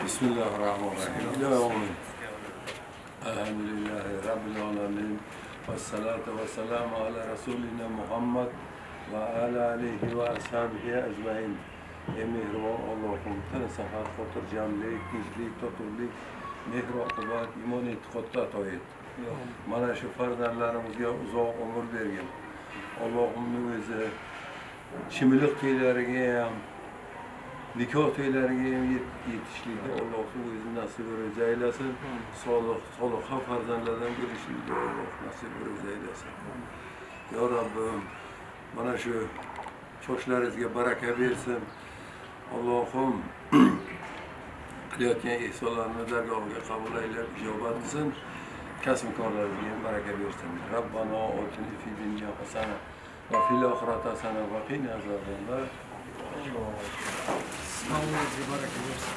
بسم الله الرحمن الرحيم. يوم الحمد لله رب العالمين والصلاة والسلام على رسولنا محمد وعلى آله وأصحابه أجمعين. Mehriban Allah'ım, tane sefer xotirjamlik, tinchlik, totuvlik, mehr oqibat, iymon e'tiqodda ato et. Mana shu farzandlarimizga uzoq umr bergin. Allohimning o'zi chimiliq to'ylariga ham, nikoh to'ylariga ham yetishlikni Allohning o'zi nasib etib aylasin. Soliha farzandlardan bo'lishlikni Alloh nasib etib aylasin. Ya Rabbim, mana shu choshlaringizga baraka bersin. Allohim qilayotgan ihsonlarni dargohiga qabul aylab ijobat qilsin. Kasb-korlaringizga baraka bersin. Rabbana otina fid dunya hasana va fil oxirati hasana va qina azobannar. Allohga baraka bersin.